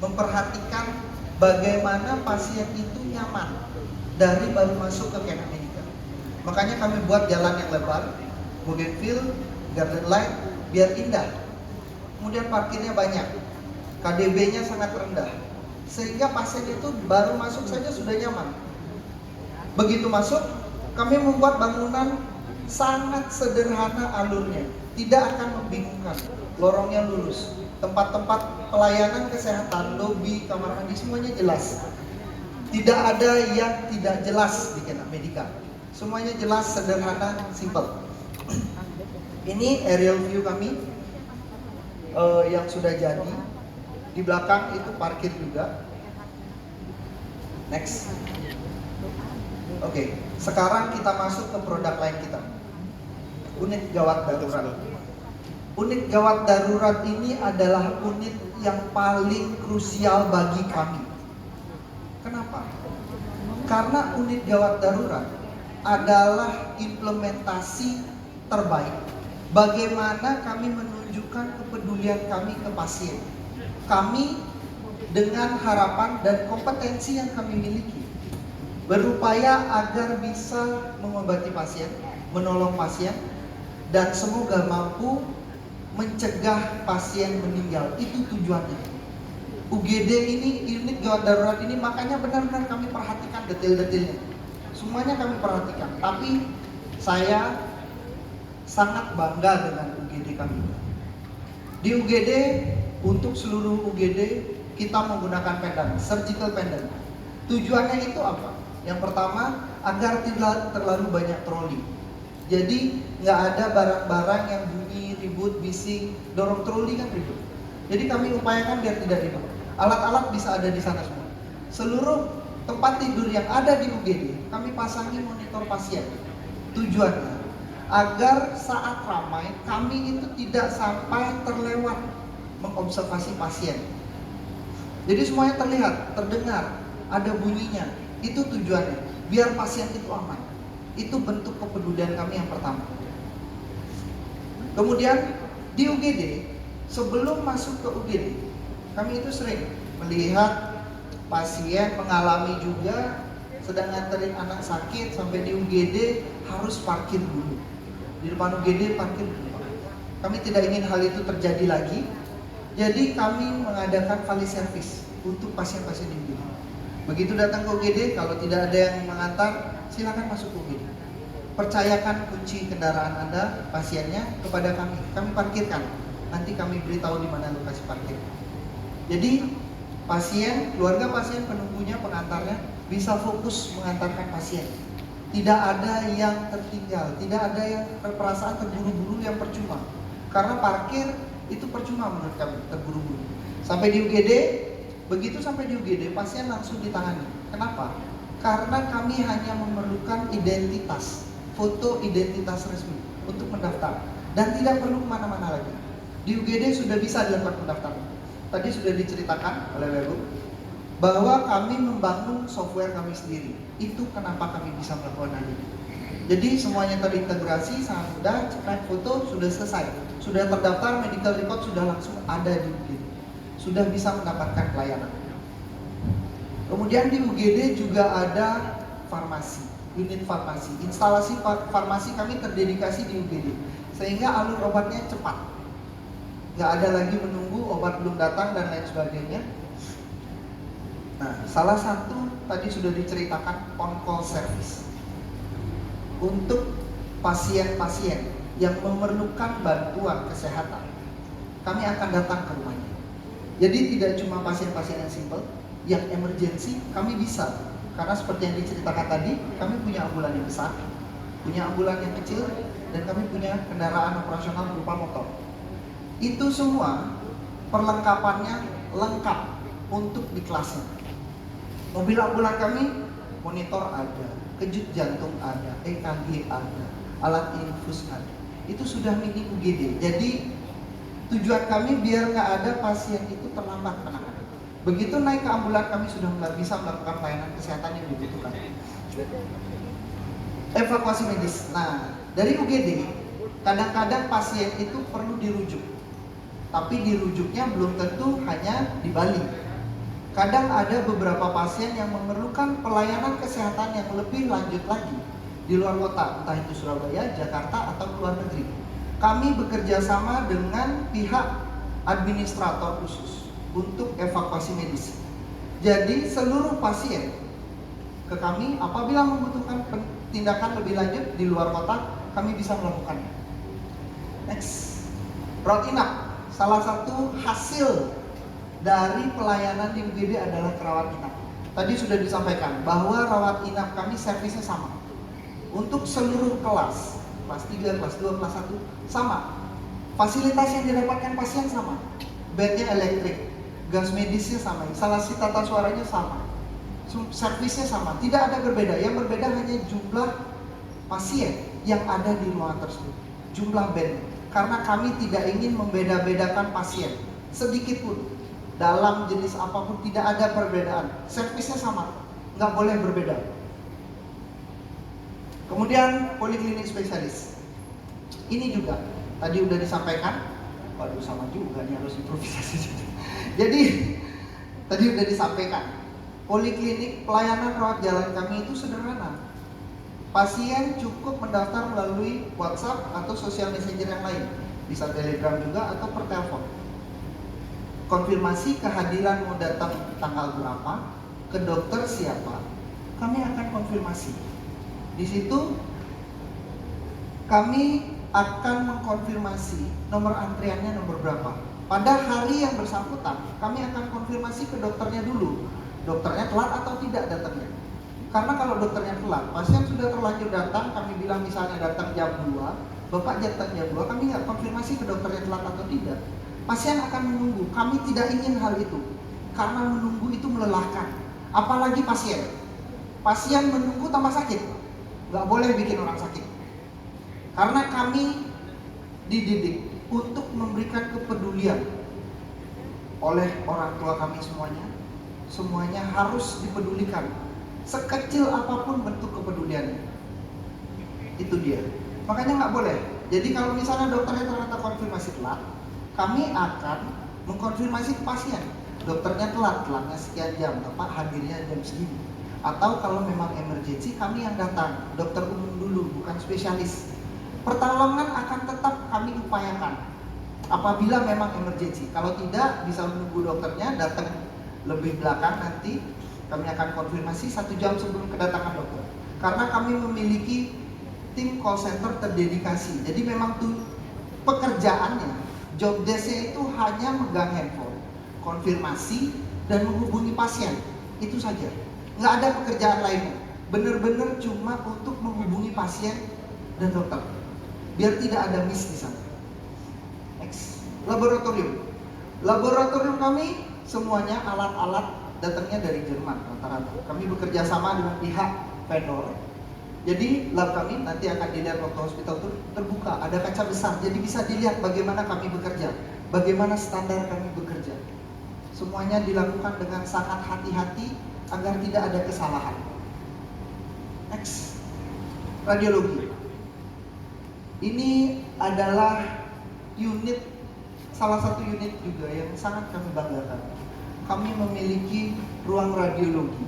memperhatikan bagaimana pasien itu nyaman dari baru masuk ke Kena Medica. Makanya kami buat jalan yang lebar, bougainville, garden light, biar indah. Kemudian parkirnya banyak, KDB-nya sangat rendah, sehingga pasien itu baru masuk saja sudah nyaman. Begitu masuk, kami membuat bangunan sangat sederhana alurnya, tidak akan membingungkan. Lorongnya lurus, tempat-tempat pelayanan kesehatan, lobi, kamar mandi semuanya jelas. Tidak ada yang tidak jelas di Kena Medica. Semuanya jelas, sederhana, simple. Ini aerial view kami yang sudah jadi. Di belakang itu parkir juga. Next. Oke, sekarang kita masuk ke produk lain kita. Unit gawat darurat. Unit gawat darurat ini adalah unit yang paling krusial bagi kami. Kenapa? Karena unit gawat darurat adalah implementasi terbaik. Bagaimana kami menunjukkan kepedulian kami ke pasien. Kami dengan harapan dan kompetensi yang kami miliki berupaya agar bisa mengobati pasien, menolong pasien, dan semoga mampu mencegah pasien meninggal. Itu tujuannya. UGD ini, unit gawat darurat ini, makanya benar-benar kami perhatikan detail-detailnya. Semuanya kami perhatikan. Tapi saya sangat bangga dengan UGD kami. Di UGD, untuk seluruh UGD kita menggunakan pendant, surgical pendant. Tujuannya itu apa? Yang pertama, agar tidak terlalu banyak troli. Jadi nggak ada barang-barang yang bunyi, ribut, bising, dorong troli kan ribut. Jadi kami upayakan biar tidak ribut. Alat-alat bisa ada di sana semua. Seluruh tempat tidur yang ada di UGD, kami pasangi monitor pasien. Tujuannya agar saat ramai kami itu tidak sampai terlewat mengobservasi pasien. Jadi semuanya terlihat, terdengar, ada bunyinya. Itu tujuannya, biar pasien itu aman. Itu bentuk kepedulian kami yang pertama. Kemudian di UGD, sebelum masuk ke UGD, kami itu sering melihat pasien mengalami juga sedang nganterin anak sakit sampai di UGD harus parkir dulu. Di depan UGD parkir dulu. Kami tidak ingin hal itu terjadi lagi. Jadi kami mengadakan vali service untuk pasien-pasien di UGD. Begitu datang ke UGD, kalau tidak ada yang mengantar, silakan masuk ke UGD. Percayakan kunci kendaraan Anda, pasiennya, kepada kami. Kami parkirkan. Nanti kami beritahu di mana lokasi parkir. Jadi pasien, keluarga pasien, penunggunya, pengantarnya bisa fokus mengantarkan pasien. Tidak ada yang tertinggal, tidak ada yang perasaan terburu-buru yang percuma. Karena parkir itu percuma menurut kami, terburu-buru. Sampai di UGD, begitu sampai di UGD, pasien langsung ditangani. Kenapa? Karena kami hanya memerlukan identitas, foto identitas resmi untuk mendaftar. Dan tidak perlu kemana-mana lagi. Di UGD sudah bisa dilakukan pendaftaran. Tadi sudah diceritakan oleh Weru bahwa kami membangun software kami sendiri. Itu kenapa kami bisa melakukan hal ini. Jadi semuanya terintegrasi, sangat mudah, cepat foto, sudah selesai. Sudah terdaftar, medical record sudah langsung ada di UGD. Sudah bisa mendapatkan pelayanan. Kemudian di UGD juga ada farmasi, unit farmasi. Instalasi farmasi kami terdedikasi di UGD, sehingga alur obatnya cepat. Nggak ada lagi menunggu obat belum datang dan lain sebagainya. Nah, salah satu tadi sudah diceritakan on-call service. Untuk pasien-pasien yang memerlukan bantuan kesehatan, kami akan datang ke rumahnya. Jadi tidak cuma pasien-pasien yang simple, yang emergency kami bisa. Karena seperti yang diceritakan tadi, kami punya ambulan yang besar, punya ambulan yang kecil, dan kami punya kendaraan operasional berupa motor. Itu semua perlengkapannya lengkap untuk di kelasnya. Mobil ambulan kami, monitor ada, kejut jantung ada, EKG ada, alat infus ada. Itu sudah mini UGD. Jadi tujuan kami biar nggak ada pasien itu terlambat penanganan. Begitu naik ke ambulan, kami sudah bisa melakukan pelayanan kesehatan yang dibutuhkan. Evakuasi medis. Nah, dari UGD kadang-kadang pasien itu perlu dirujuk. Tapi dirujuknya belum tentu hanya di Bali. Kadang ada beberapa pasien yang memerlukan pelayanan kesehatan yang lebih lanjut lagi di luar kota, entah itu Surabaya, Jakarta, atau luar negeri. Kami bekerja sama dengan pihak administrator khusus untuk evakuasi medis. Jadi seluruh pasien ke kami apabila membutuhkan tindakan lebih lanjut di luar kota, kami bisa melakukannya. Next, rawat inap. Salah satu hasil dari pelayanan di UGD adalah rawat inap. Tadi sudah disampaikan bahwa rawat inap kami servisnya sama untuk seluruh kelas 3, kelas 2, kelas 1 sama. Fasilitas yang didapatkan pasien sama, bednya elektrik, gas medisnya sama, instalasi tata suaranya sama, servisnya sama, tidak ada berbeda. Yang berbeda hanya jumlah pasien yang ada di ruangan tersebut, jumlah bed. Karena kami tidak ingin membeda-bedakan pasien sedikit pun, dalam jenis apapun tidak ada perbedaan. Servisnya sama, nggak boleh berbeda. Kemudian poliklinik spesialis. Ini juga tadi udah disampaikan. Waduh, sama juga nih, harus improvisasi. Jadi tadi udah disampaikan. Poliklinik pelayanan rawat jalan kami itu sederhana. Pasien cukup mendaftar melalui WhatsApp atau sosial messenger yang lain, bisa Telegram juga atau per telepon. Konfirmasi kehadiran mau datang tanggal berapa, ke dokter siapa, kami akan konfirmasi. Di situ kami akan mengkonfirmasi nomor antriannya nomor berapa. Pada hari yang bersangkutan, kami akan konfirmasi ke dokternya dulu, dokternya telat atau tidak datangnya. Karena kalau dokternya telat, pasien sudah terlanjur datang, kami bilang misalnya datang jam 2, Bapak datang jam 2, kami nggak konfirmasi ke dokternya telat atau tidak. Pasien akan menunggu, kami tidak ingin hal itu. Karena menunggu itu melelahkan. Apalagi pasien. Pasien menunggu tambah sakit. Nggak boleh bikin orang sakit. Karena kami dididik untuk memberikan kepedulian oleh orang tua kami semuanya. Semuanya harus dipedulikan. Sekecil apapun bentuk kepeduliannya. Itu dia. Makanya nggak boleh. Jadi kalau misalnya dokternya ternyata konfirmasi telat, kami akan mengkonfirmasi ke pasien. Dokternya telatnya sekian jam, Bapak hadirnya jam segini. Atau kalau memang emergency, kami yang datang, dokter umum dulu, bukan spesialis. Pertolongan akan tetap kami upayakan apabila memang emergency. Kalau tidak, bisa menunggu dokternya datang lebih belakang, nanti kami akan konfirmasi 1 jam sebelum kedatangan dokter. Karena kami memiliki tim call center terdedikasi. Jadi memang tuh pekerjaannya, job desk-nya itu hanya megang handphone, konfirmasi, dan menghubungi pasien. Itu saja. Nggak ada pekerjaan lainnya. Benar-benar cuma untuk menghubungi pasien dan dokter. Biar tidak ada miss di sana. Next. Laboratorium. Laboratorium kami semuanya alat-alat datangnya dari Jerman rata-rata. Kami bekerja sama dengan pihak vendor. Jadi lab kami nanti akan dilihat waktu hospital itu terbuka, ada kaca besar, jadi bisa dilihat bagaimana kami bekerja, bagaimana standar kami bekerja. Semuanya dilakukan dengan sangat hati-hati agar tidak ada kesalahan. Next, radiologi. Ini adalah unit, salah satu unit juga yang sangat kami banggakan. Kami memiliki ruang radiologi,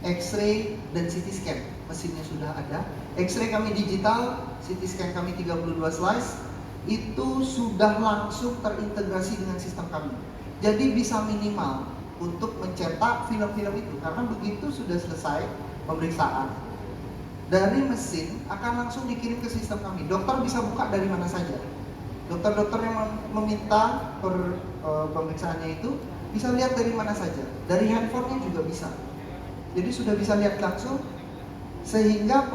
X-ray dan CT scan. Mesinnya sudah ada. X-ray kami digital, CT scan kami 32 slice. Itu sudah langsung terintegrasi dengan sistem kami. Jadi bisa minimal untuk mencetak film-film itu. Karena begitu sudah selesai pemeriksaan, dari mesin akan langsung dikirim ke sistem kami. Dokter bisa buka dari mana saja. Dokter-dokter yang meminta pemeriksaannya itu bisa lihat dari mana saja. Dari handphonenya juga bisa. Jadi sudah bisa lihat langsung, sehingga